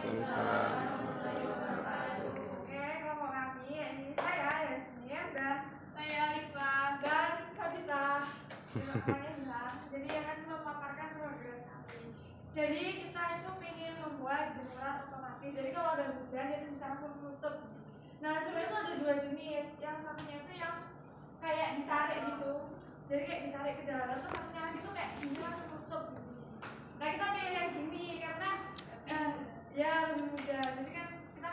Waalaikumsalam. Oke, kelompok kami ini saya Yasmin dan saya Alifa dan Sabita. Namanya hilang. Jadi akan memaparkan progres kami. Jadi kita itu ingin membuat jemuran otomatis. Jadi kalau ada hujan itu bisa langsung menutup. Nah sebenarnya itu ada dua jenis. Yang satunya itu yang kayak ditarik gitu. Jadi kayak ditarik ke dalam. Terus satunya lagi tuh kayak gini langsung tutup. Nah kita pilih yang gini karena ya lebih mudah. Jadi kan kita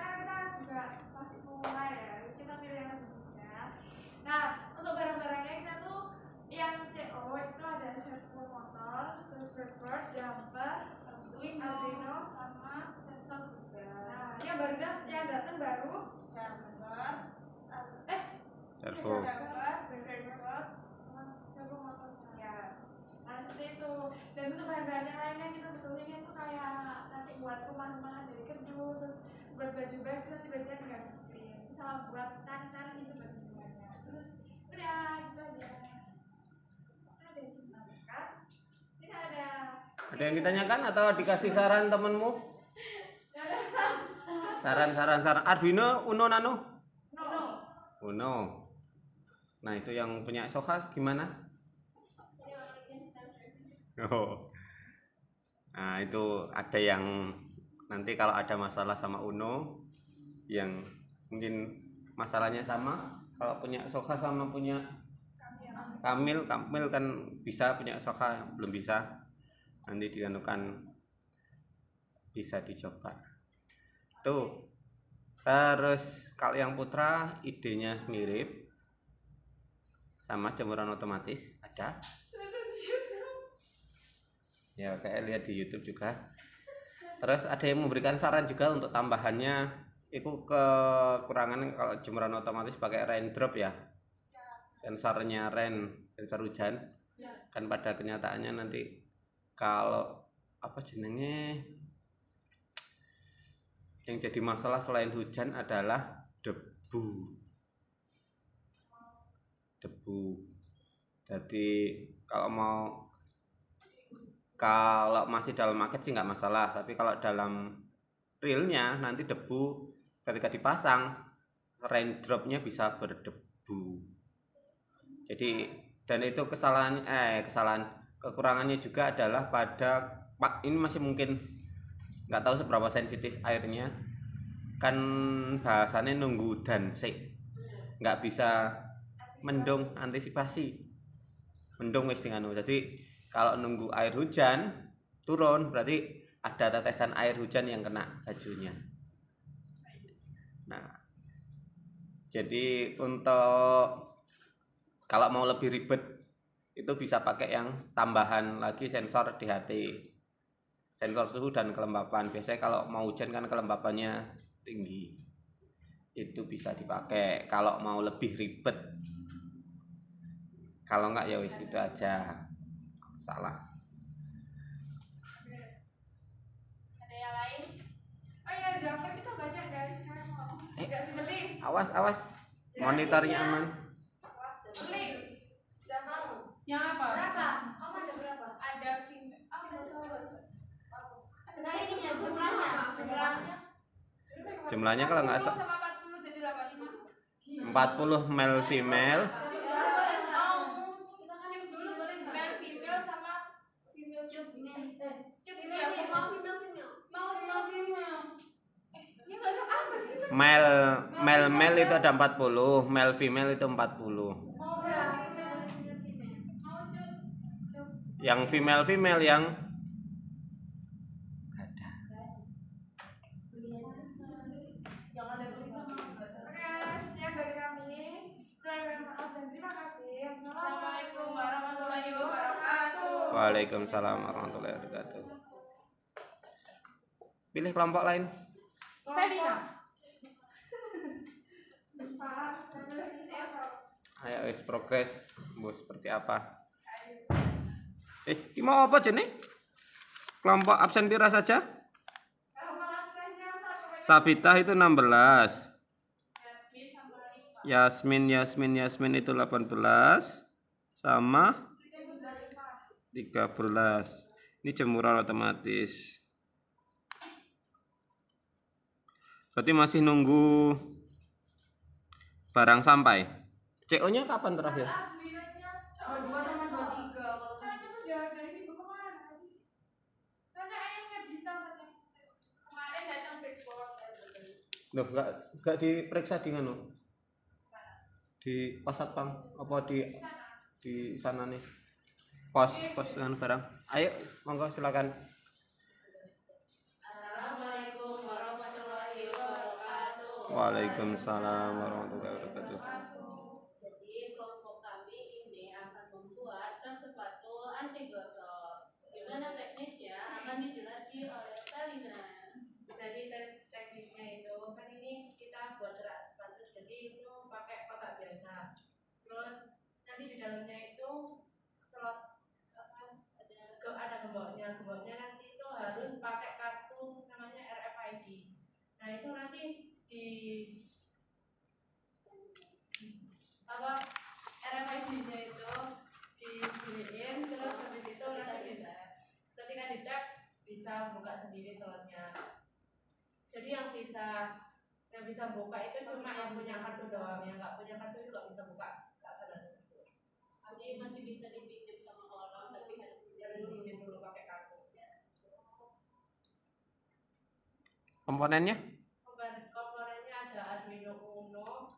juga masih mulai ya. Kita pilih yang lebih mudah. Nah untuk barang-barangnya kita tuh yang CO itu ada servo motor, terus breadboard, jumper, Arduino sama sensor hujan. Nah yang baru yang datang baru jumper, Servo. breadboard sama servo motor. Ya. Nah seperti itu. Dan untuk bahan-bahan yang lainnya kita betulin itu kayak nanti buat rumah-rumahan dari kerdus, terus buat baju-baju nanti bajunya tinggal diprint, sama buat tali-tali itu baju-bajunya. Terus udah gitu aja. Ada yang ditanyakan? Tidak ada. Ada yang ditanyakan atau dikasih saran temenmu? Tidak ada Saran. Arduino Uno Nano? No. Uno. Nah itu yang punya Soha gimana? Oh. Nah itu ada yang nanti kalau ada masalah sama Uno yang mungkin masalahnya sama, kalau punya Soha sama punya Kamil kan bisa, punya Soha belum bisa, nanti dianukan bisa dicoba tuh. Terus kalau yang Putra idenya mirip sama jemuran otomatis ada ya, kayak lihat di YouTube juga. Terus ada yang memberikan saran juga untuk tambahannya, itu kekurangan kalau jemuran otomatis pakai raindrop ya, sensornya sensor hujan kan. Pada kenyataannya nanti kalau apa jenenge yang jadi masalah selain hujan adalah debu. Jadi kalau masih dalam market sih nggak masalah, tapi kalau dalam realnya nanti debu ketika dipasang raindropnya bisa berdebu. Jadi dan itu kekurangannya juga adalah pada ini masih mungkin nggak tahu seberapa sensitif airnya kan, bahasannya nunggu dan sih nggak bisa mendung, antisipasi mendung wis tinganu. Jadi kalau nunggu air hujan turun berarti ada tetesan air hujan yang kena bajunya. Nah jadi untuk kalau mau lebih ribet itu bisa pakai yang tambahan lagi, sensor DHT, sensor suhu dan kelembapan. Biasanya kalau mau hujan kan kelembapannya tinggi, itu bisa dipakai kalau mau lebih ribet. Kalau enggak ya wis itu aja. Salah. Ada yang lain? Oh iya, jumper kita banyak guys sekarang mau. Enggak sih beli. Awas. Monitornya aman. Beli. Jangan mau. Yang apa? Berapa? Kamu ada berapa? Ada female. Ada cowok. Ada ininya, jumlahnya. Jumlahnya kalau nggak sama 40 jadi 85. 40 male female. Male itu ada 40, male female itu 40. Yang female yang ada. Sekian dari kami. Maaf dan terima kasih. Assalamualaikum warahmatullahi wabarakatuh. Waalaikumsalam warahmatullahi wabarakatuh. Pilih kelompok lain. Felina. Ayo wis progres, Bu, seperti apa? Ini mau apa jenis? Kelompok absen pira saja? Sabita itu 16. Yasmin itu 18 sama 13. Ini jemuran otomatis. Berarti masih nunggu barang sampai. CO-nya kapan terakhir? Dua sama 23 kalau Soalnya tuh dari minggu kemarin nggak sih? Karena ayahnya berita kemarin datang breakboard. Loh, enggak diperiksa di nganu. Di pos satpam apa di sana nih. Pos dengan barang. Ayo, monggo silakan. Assalamualaikum warahmatullahi wabarakatuh. Waalaikumsalam warahmatullahi wabarakatuh. Jadi kelompok kami ini akan membuat tas sepatu anti gosok. Gimana teknisnya akan dijelaskan oleh Salina. Jadi teknisnya itu kan ini kita buat rak sepatu, jadi itu pakai kotak biasa. Terus nanti di dalamnya itu slot ada gemboknya. Gemboknya nanti itu harus pakai kartu namanya RFID. Nah itu nanti di apa RFID-nya itu diginiin, terus habis itu nanti ketika di tap bisa buka sendiri slotnya. Jadi yang bisa buka itu cuma yang punya kartu doang, yang nggak punya kartu juga bisa buka laksanaan tersebut. Jadi masih bisa dipinjam sama orang tapi harus izin dulu pakai kartu. Komponennya? Komponennya ada Arduino Uno,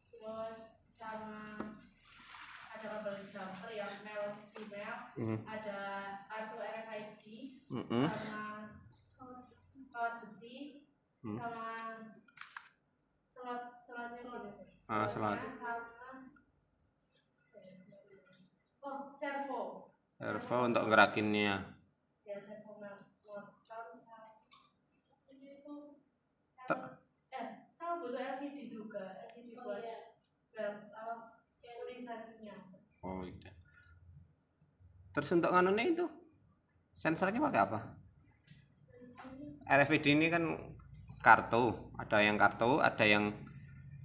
terus sama ada kabel jumper yang male female, ada kartu RFID, sama kawat besi, sama slotnya gitu. Slot. Sama servo. Servo untuk ngerakinnya. Ya servo motor sama butuh LCD juga, LCD buat tulisannya. Oh iya. Terus untuk nganunya itu sensornya pakai apa? RFID ini kan kartu, ada yang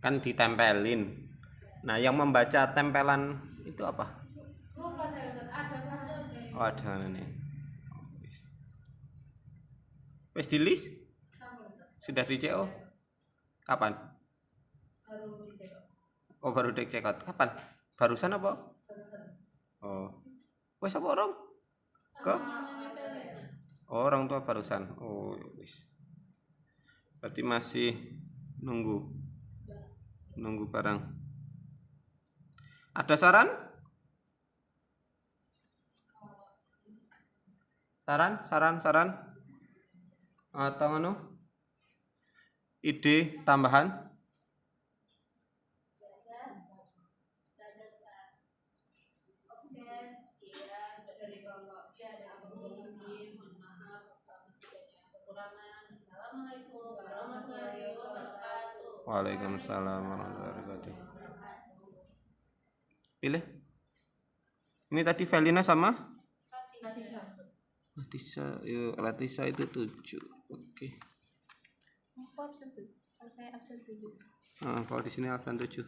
kan ditempelin. Nah, yang membaca tempelan itu apa? Lupa saya ada. Oh, ada ini. Wes di list? Sudah di CO? Kapan? Baru di check out. Oh, baru di check out. Kapan? Barusan apa? Oh. Wes apa orang? Ke? Oh, orang tua barusan. Oh, wis. Berarti masih nunggu barang. Ada saran? Saran atau anu? Ide tambahan? Assalamualaikum warahmatullahi wabarakatuh. Waalaikumsalam warahmatullahi wabarakatuh. Pilih. Ini tadi Velina sama? Latisa itu 7. Oke. Kalau saya absen 7. Kalau di sini absen 7.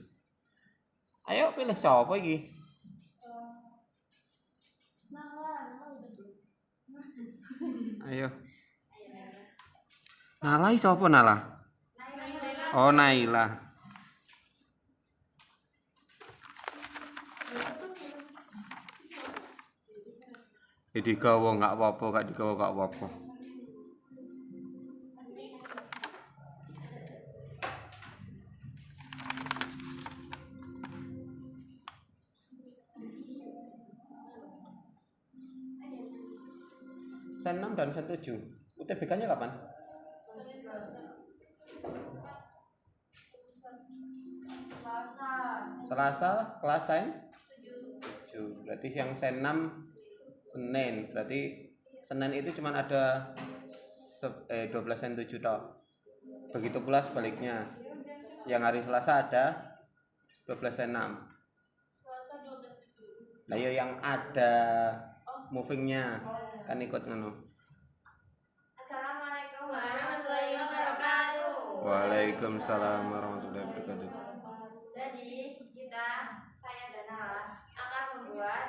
Ayo pilih siapa iki? Nama udah belum. Ayo. Nala siapa Nala? Oh, Naila. Digawa nggak apa-apa, gak digawa nggak apa-apa. Sen 6 dan sen 7. UTBK-nya kapan? Selasa kelas sen 7. Berarti yang sen 6 Senin. Berarti Senin itu cuma ada 12 sen 7 toh. Begitu pula sebaliknya. Yang hari Selasa ada 12 sen 6. Selasa 12 7. Nah, ya yang ada movingnya kan ikut ngono. Assalamualaikum warahmatullahi wabarakatuh. Waalaikumsalam warahmatullahi wabarakatuh. Jadi saya dan Nala akan membuat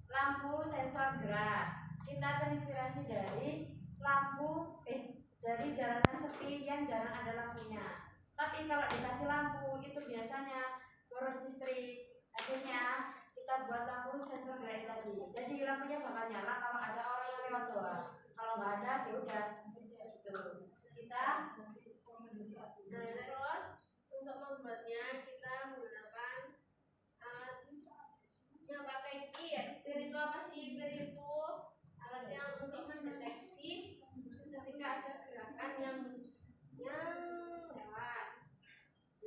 lampu sensor gerak. Kita terinspirasi dari dari jalanan sepi yang jarang ada lampunya. Tapi kalau dikasih lampu itu biasanya boros listrik. Akhirnya kita buat lampu sensor gerak tadi. Jadi lampunya bakal nyala kalau ada orang yang lewat doang. Kalau nggak ada ya udah gitu. Kita terus untuk membuatnya kita menggunakan alat yang pakai pir. Pir itu apa sih? Pir itu alat yang untuk mendeteksi ketika ada gerakan yang lewat.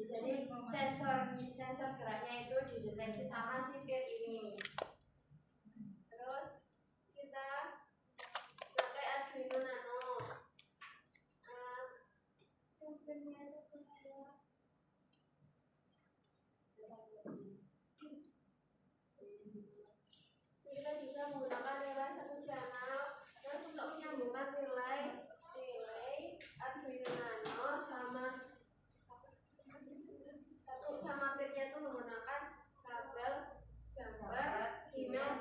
jadi sensor geraknya itu dideteksi sama si pir ini. Terus kita pakai Arduino Nano. Sumbernya itu kecil. Kita juga menggunakan relay satu channel. Terus untuk menyambungkan relay Arduino Nano sama pirnya itu menggunakan kabel jumper female.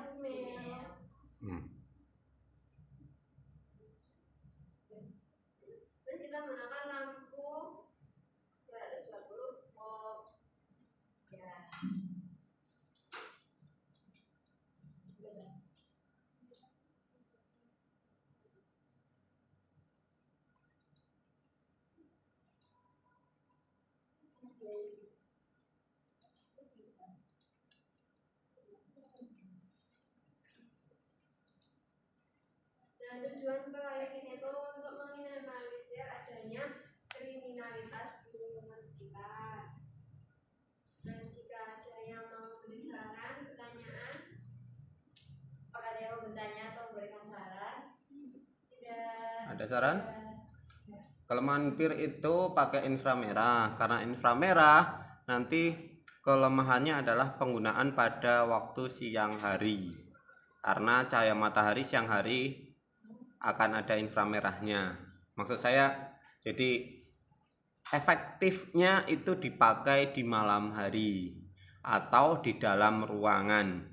Terus kita menggunakan lampu 220 volt. Ya. Nah, tujuan proyek ini itu untuk meminimalisir adanya kriminalitas di lingkungan sekitar. Dan jika ada yang mau memberi saran, pertanyaan, Apakah ada yang mau bertanya atau memberikan saran? Tidak. Ada saran? Kelemahan pir itu pakai inframerah. Karena inframerah nanti kelemahannya adalah penggunaan pada waktu siang hari. Karena cahaya matahari siang hari akan ada inframerahnya. Maksud saya, jadi efektifnya itu dipakai di malam hari atau di dalam ruangan.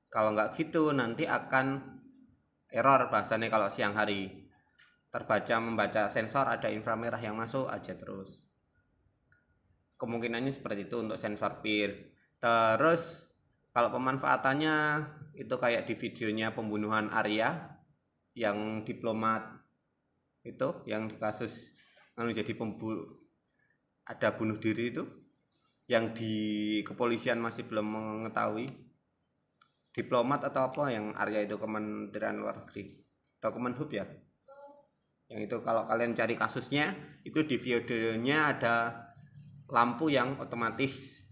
Kalau nggak gitu nanti akan error bahasanya kalau siang hari. Membaca sensor ada inframerah yang masuk aja terus. Kemungkinannya seperti itu untuk sensor pir. Terus kalau pemanfaatannya itu kayak di videonya pembunuhan Arya yang diplomat itu, yang di kasus jadi ada bunuh diri itu, yang di kepolisian masih belum mengetahui diplomat atau apa, yang Arya itu Kementerian Luar Negeri atau Kemenhub ya. Yang itu kalau kalian cari kasusnya itu di videonya ada lampu yang otomatis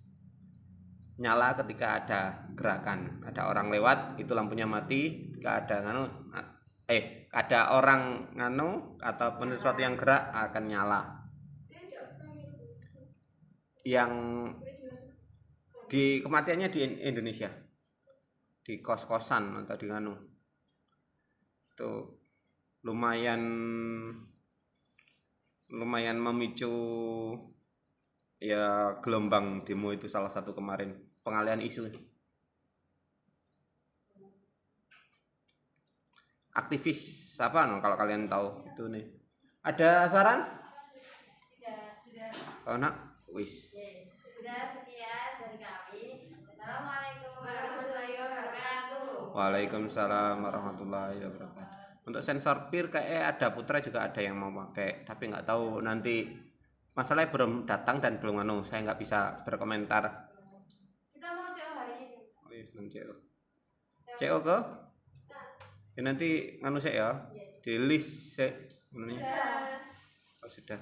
nyala ketika ada gerakan, ada orang lewat itu lampunya mati, ketika ada orang ataupun sesuatu yang gerak akan nyala. Yang di kematiannya di Indonesia, di kos-kosan atau di itu lumayan memicu ya gelombang demo itu, salah satu kemarin pengalihan isu. Aktivis apa kalau kalian tahu itu nih. Ada saran? Tidak. Oh nak, wis. Sudah sekian dari kami. Assalamualaikum warahmatullahi wabarakatuh. Waalaikumsalam warahmatullahi wabarakatuh. Untuk sensor pir kayak ada Putra juga ada yang mau pakai, tapi nggak tahu nanti, masalahnya belum datang dan belum saya nggak bisa berkomentar. Kita mau CO hari ini. Oh iya, CO ke? Ya nanti saya ya, di list ini. Oh sudah.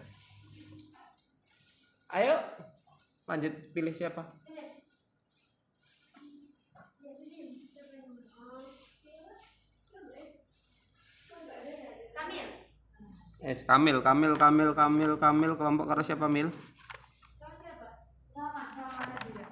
Ayo lanjut, pilih siapa? Kamil kelompok karo siapa Mil? Sama ada juga.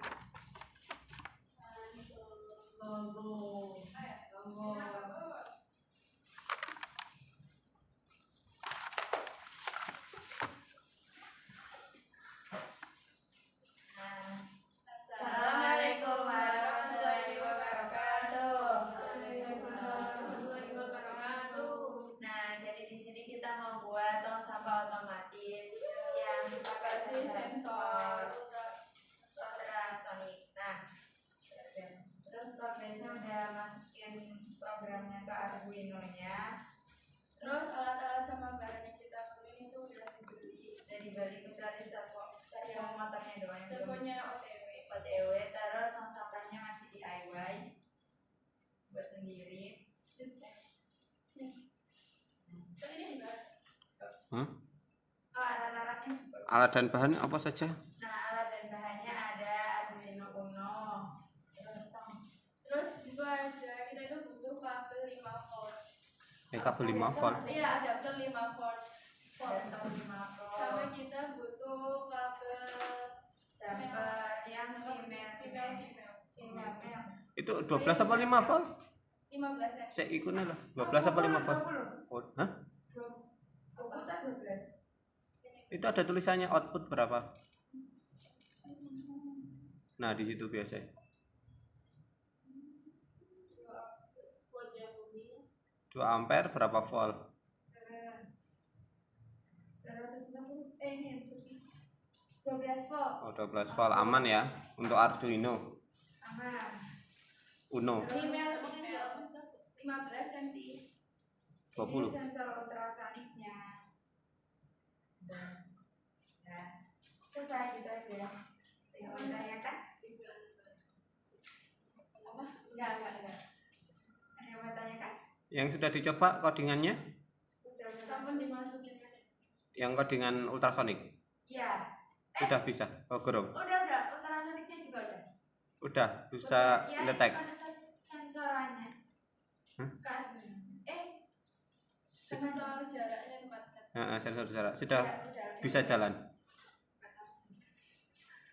Assalamualaikum warahmatullahi wabarakatuh. Waalaikumsalam warahmatullahi wabarakatuh. Nah, jadi di sini kita membuat tong sampah otomatis dikasih sensor ultrasonic. Nah, terus progresnya udah masukin programnya ke Arduino-nya. terus alat-alat sama barang yang kita perluin itu udah dibeli. Dari beli kecuali servo motornya doang yang belum Servonya OTW. OTW, terus yang sampahnya masih DIY buat sendiri. Terus tadi ini dibahas. Hah? Oh, alat-alatnya juga. Alat dan bahan apa saja? Nah, alat dan bahannya ada Arduino Uno. Terus itu ada kita itu butuh kabel 5 volt. Kabel 5 volt. Iya, adapter 5 volt. Adapter 5 volt. Sama kita butuh kabel Jumper yang female. female. Itu 12 apa 5 volt? 15 ya. Saya ikutnya lah. 12 apa 5 volt? Oh, hah? Output 12. Itu ada tulisannya output berapa? Nah, di situ biasanya. Buat yang kuning. 2 ampere berapa volt? 260. Ini putih. 12 volt. Oh, 12 volt aman ya untuk Arduino Aman. Uno. Female 15 cm. 20. Ini sensor ultrasoniknya. Ya. Selesai gitu aja. Tinggal menanyakan. Apa? Enggak. Ada yang mau tanyakan? Yang sudah dicoba codingannya? Sampai dimasukin ke sini. Yang codingan ultrasonik Iya. sudah bisa? Oh, belum. Udah. Ultrasoniknya juga udah. Udah bisa Ya, detek. ada sensorannya. Hah? Kan. Sensor jaraknya 4 cm. Sensor jarak sudah Udah. bisa jalan.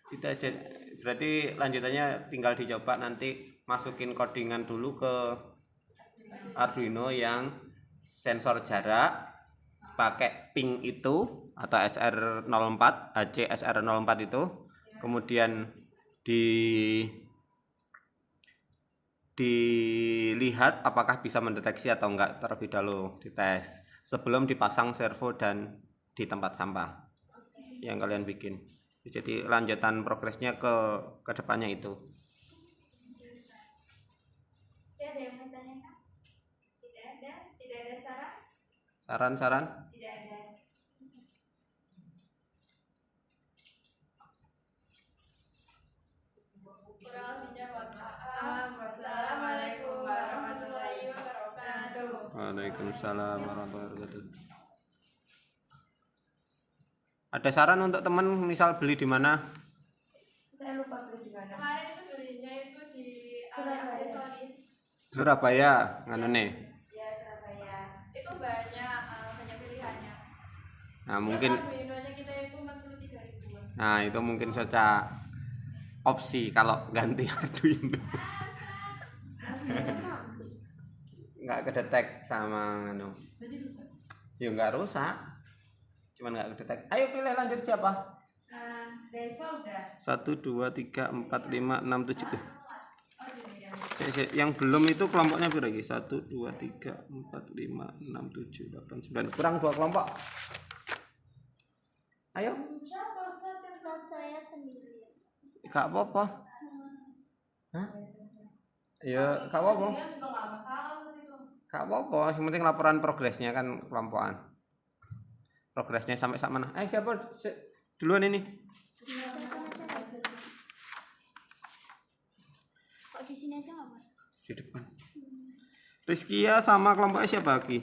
Itu aja. Berarti lanjutannya tinggal dicoba nanti masukin codingan dulu ke Arduino yang sensor jarak pakai ping itu atau SR04 HC SR04 itu, kemudian dilihat apakah bisa mendeteksi atau enggak terlebih dahulu, dites sebelum dipasang servo dan di tempat sampah yang kalian bikin. Jadi lanjutan progresnya ke depannya itu. Ada yang mau tanyakan? Tidak ada saran? Saran-saran? Tidak ada. Kurang lebihnya mohon maaf. Wassalamualaikum warahmatullahi wabarakatuh. Waalaikumsalam warahmatullahi wabarakatuh. Ada saran untuk teman misal beli di mana? Saya lupa beli di mana. Kemarin itu belinya itu di area aksesoris. Surabaya, nganone. Ya, Surabaya. Itu banyak pilihannya. Nah, mungkin Arduino-nya kita itu 43.000-an. nah itu mungkin saja opsi kalau ganti Arduino. Nggak kedetek sama anu. Ya nggak rusak. Cuman nggak kedetek. Ayo pilih lanjut siapa? Deva udah. 1 2 3 4 5 6 7. Oh, ini yang. Yang belum itu kelompoknya berapa lagi? 1 2 3 4 5 6 7 8 9. Kurang 2 kelompok. Ayo. Siapa Ustaz yang buat saya sendiri? Gak apa-apa. Hah? Ya, gak apa-apa. Gak apa-apa, yang penting laporan progresnya kan kelompokan. Progresnya sampai sak mana? Siapa duluan ini? Kok di sini aja nggak, Mas? Di depan. Rizkia sama kelompoknya siapa lagi?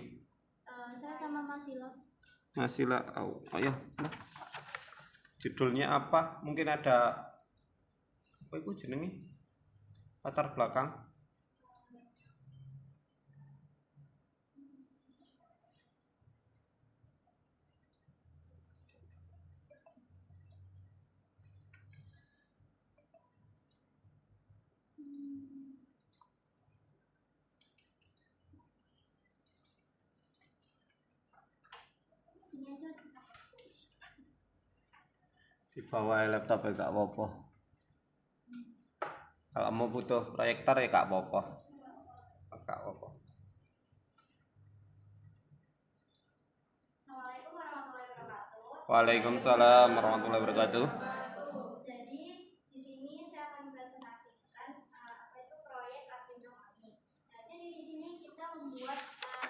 Saya sama Mas Silas. Masih lah. Oh ya. Judulnya apa? Mungkin ada apa itu jenenge? Latar belakang. Sini aja. Di bawah laptop ya gak apa-apa. Kalau mau butuh proyektor ya gak apa-apa. Gak apa-apa. Assalamualaikum warahmatullahi wabarakatuh. Waalaikumsalam warahmatullahi wabarakatuh. Jadi di sini saya akan presentasikan apa itu proyek Arduino Mami. Nah, jadi di sini kita membuat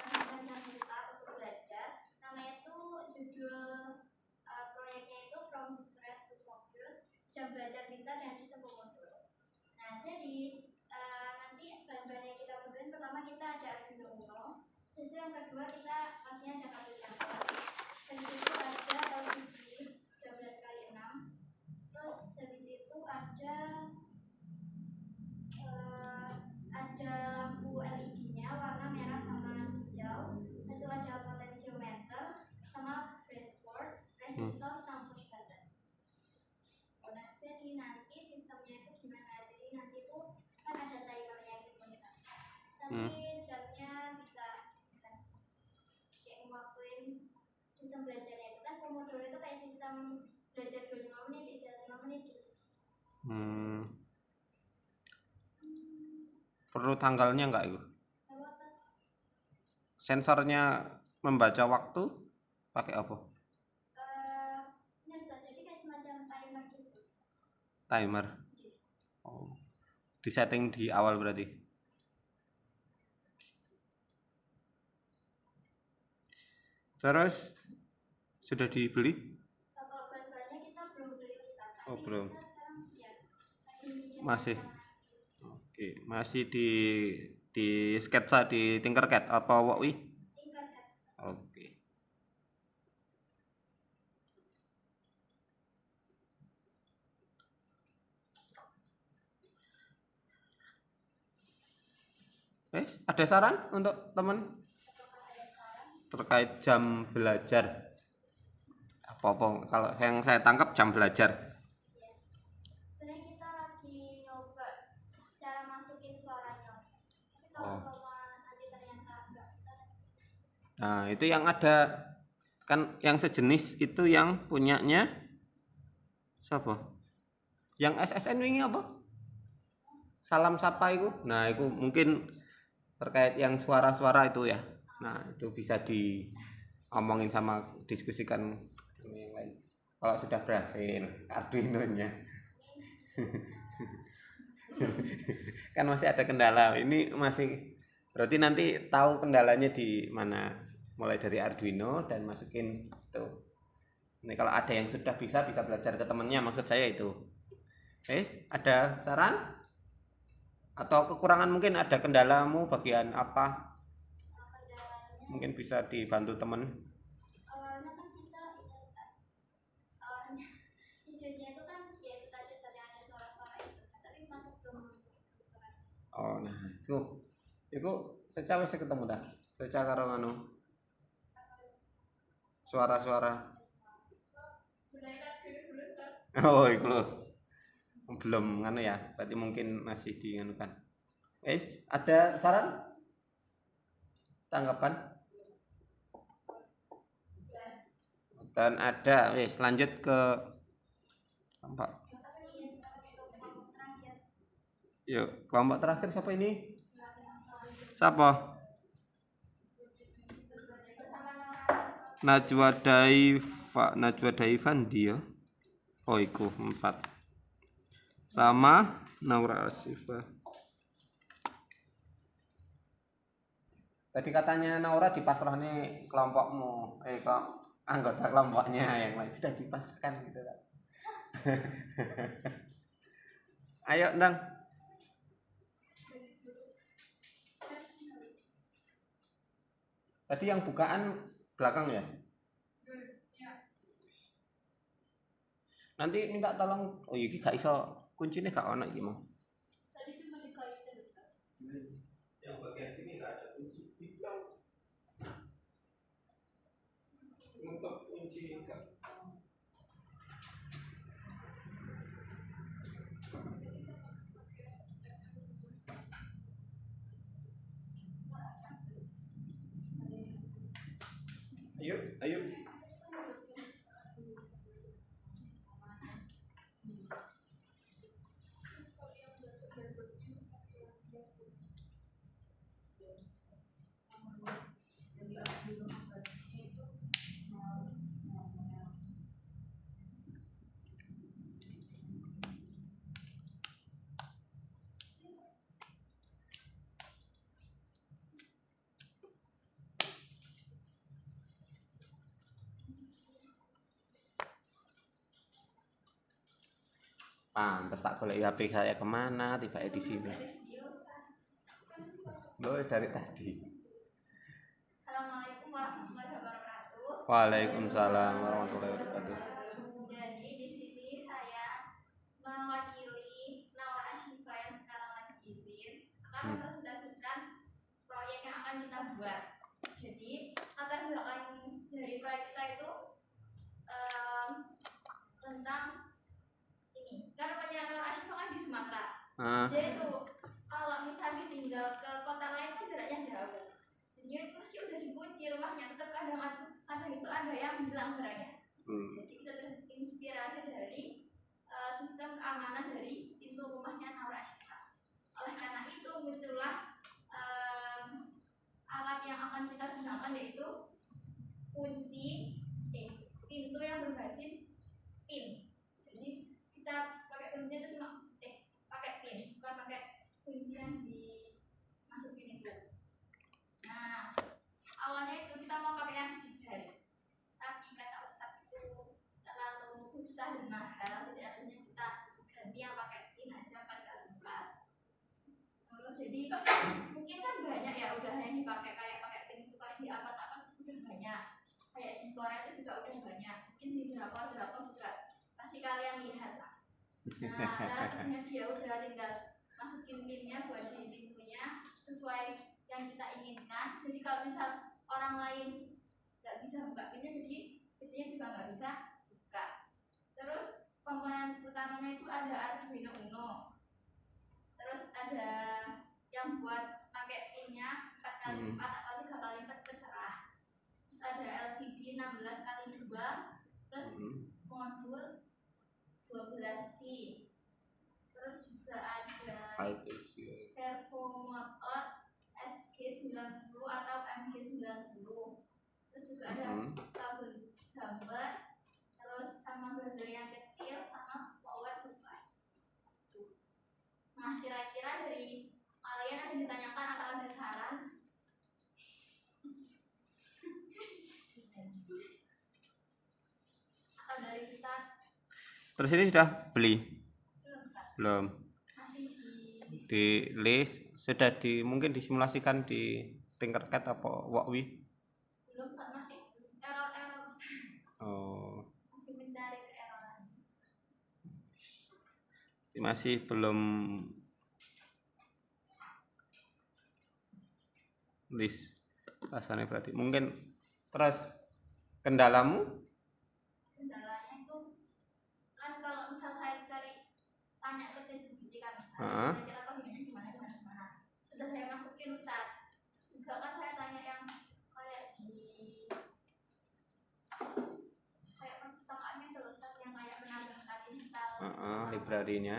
semacam jam cerita untuk belajar. Namanya itu judul proyeknya itu From Stress to Focus, jam belajar pintar dan sistem Pomodoro. Nah, jadi nanti bahan-bahan yang kita butuhin pertama kita ada Arduino Uno. Terus yang kedua kita pastinya ada kartu campuran. Dan itu ada LCD 12x6. Terus habis itu ada lampu LED-nya warna merah sama hijau. Itu ada potensiometer sama breadboard, resistor sama push button. Nah, jadi nanti sistemnya itu gimana? Jadi nanti itu kan ada timernya gitu kita. Nanti jamnya bisa kayak ngelakuin sistem belajarnya itu kan Pomodoro itu kayak sistem belajar 25 menit, istirahat 5 menit gitu. Perlu tanggalnya enggak itu? Sensornya membaca waktu pakai apa? Ini Ustaz, jadi kayak semacam timer gitu. Timer. Oh. Disetting di awal berarti. Terus sudah dibeli? Kalau bahan-bahannya kita belum beli Ustaz. Oh, belum. Kita sekarang ya lagi mikir Masih. rencana. Oke, masih di sketsa di Tinkercad apa Wokwi? Tinkercad. Oke. Ada saran untuk teman terkait jam belajar? Apa kalau yang saya tangkap jam belajar. Sebenarnya kita lagi nyoba cara masukin suaranya. Tapi kalau nanti ternyata nggak bisa. Nah, itu yang ada kan yang sejenis itu yang punyanya siapa? Yang SSN ini apa? Salam Sapa itu. Nah, itu mungkin terkait yang suara-suara itu ya. Nah, itu bisa diomongin sama diskusikan sama yang lain. Kalau sudah berhasil Arduino-nya. Kan masih ada kendala. Ini masih berarti nanti tahu kendalanya di mana. Mulai dari Arduino dan masukin tuh. Ini kalau ada yang sudah bisa belajar ke temannya, maksud saya itu. Ada saran? Atau kekurangan mungkin ada kendalamu bagian apa? Mungkin bisa dibantu teman. Awalnya kan kita awalnya idenya itu kan ya itu tadi yang ada suara-suara itu, tapi masuk belum. Oh, nah itu secara wis ketemu dah. Secara karo anu suara-suara. Oh, itu loh. Belum nganu ya, berarti mungkin masih dianukan. Ada saran? Tanggapan? Dan ada, lanjut ke kelompok. Yuk, kelompok terakhir siapa ini? Siapa? Najwa Daifandi ya. Oh, iku 4. Sama Naura Asifah. Tadi katanya Naura dipasrahnya kelompokmu, anggota kelompoknya yang lain sudah dipasrahkan gitu kan. Ayo, Ndang. Tadi yang bukaan belakang ya? Nanti minta tolong. Oh, iki gak iso kuncinya gak ono iki mau. Tadi cuma dikaitin. Yang bagian sini gak ada kunci. Untuk kunci enggak. Ayo. Pantes tak golek HP saya kemana, tiba di sini. Loh, dari tadi. Assalamualaikum warahmatullahi wabarakatuh. Waalaikumsalam warahmatullahi wabarakatuh. Jadi di sini saya mewakili Naura Ashifa yang sekarang lagi izin akan mempresentasikan proyek yang akan kita buat. Jadi latar belakang dari proyek kita itu tentang ini. Karena namanya Naura Ashifa kan di Sumatera. Jadi itu kalau misalnya tinggal ke kota lain kan jaraknya jauh. Jadi itu meski udah dikunci rumahnya, tetap kadang itu ada yang hilang barangnya. Jadi kita terinspirasi dari sistem keamanan dari pintu rumahnya Naura Ashifa. Oleh karena itu muncullah alat yang akan kita gunakan yaitu pintu yang berbasis pin. Jadi kita pakai kuncinya itu cuma pakai pin, bukan pakai kunci yang dimasukin itu. Nah, awalnya itu kita mau pakai yang sidik jari, tapi kata Ustadz itu terlalu susah dan mahal, jadi akhirnya kita ganti yang pakai pin aja 4x4. Terus jadi mungkin kan banyak ya udah yang dipakai kayak pakai pin itu kayak di apart-apart udah banyak, kayak di Korea itu juga udah banyak, mungkin di drakor juga pasti kalian lihat lah. Nah, cara kerjanya dia udah tinggal masukin pinnya buat di pintunya sesuai yang kita inginkan. Jadi kalau misal orang lain nggak bisa buka pinnya, jadi pintunya juga nggak bisa buka. Terus komponen utamanya itu ada Arduino Uno, terus ada yang buat pakai pinnya 4x4 atau 3x4 terserah. Terus ada LCD 16x2, terus modul 12C. Terus juga ada servo motor SG90 atau MG90. Terus juga ada kabel jumper, terus sama buzzer yang kecil, sama power supply. Nah, kira-kira dari kalian ada yang ditanyakan atau ada saran? Atau dari Ustadz? Terus ini sudah beli? Belum. Masih Di list sudah mungkin disimulasikan di Tinkercad apa Walkwi? belum, masih error. Oh, Masih mencari keeroran. masih belum list rasanya berarti. Mungkin terus kendalamu? Kendalanya itu kan kalau misal saya tanya ke ChatGPT kan Ustaz, kira-kira kodenya gimana. Sudah saya masukin Ustaz. Juga kan saya tanya yang kayak kayak perpustakaannya itu Ustaz, yang kayak menambahkan install Library-nya.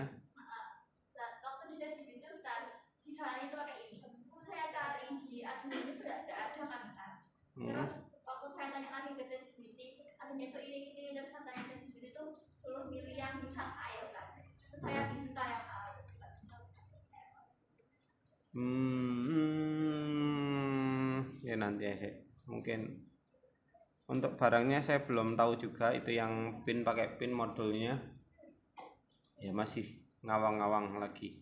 Waktu di ChatGPT Ustaz, sisanya itu pakai ini. Saya cari di Arduino itu tidak ada kan Ustaz. Terus waktu saya tanya lagi ke ChatGPT, adanya itu ini terus katanya ChatGPT itu suruh milih yang bisa air Ustaz. Terus saya install yang A itu tidak bisa Ustaz. Ya nanti aja. Mungkin untuk barangnya saya belum tahu juga itu yang pin pakai pin modulnya. Ya masih ngawang-ngawang lagi.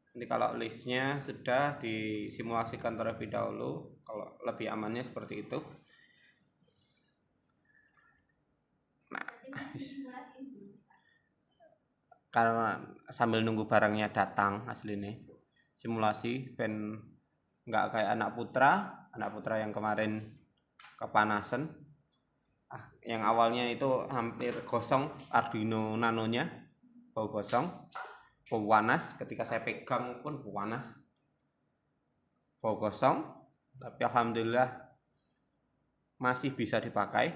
Nanti kalau listnya sudah disimulasikan terlebih dahulu, kalau lebih amannya seperti itu. Nah, karena sambil nunggu barangnya datang aslinya simulasi pen nggak kayak anak putra yang kemarin kepanasan. Yang awalnya itu hampir kosong Arduino Nanonya, bau kosong, bau panas, ketika saya pegang pun bau panas, bau kosong, tapi alhamdulillah masih bisa dipakai.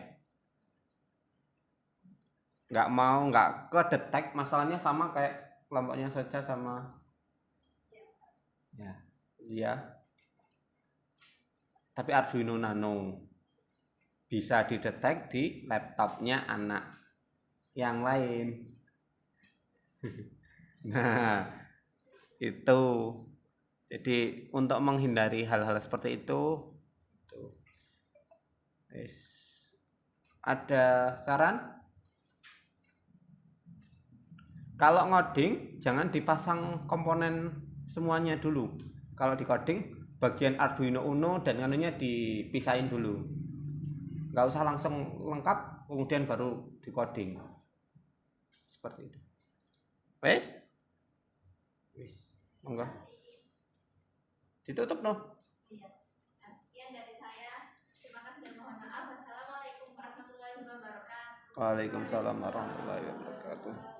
Nggak kedetek, masalahnya sama kayak kelompoknya saja sama ya. Tapi Arduino Nano bisa didetek di laptopnya anak yang lain. Nah, itu jadi untuk menghindari hal-hal seperti itu ada saran? Kalau ngoding jangan dipasang komponen semuanya dulu. Kalau di coding bagian Arduino Uno dan anunya dipisahin dulu. Nggak usah langsung lengkap kemudian baru di coding. Seperti itu. Wes? Wes. Enggak. Ditutup no. Iya. Sekian dari saya. Terima kasih dan mohon maaf. Wassalamualaikum warahmatullahi wabarakatuh. Waalaikumsalam warahmatullahi wabarakatuh.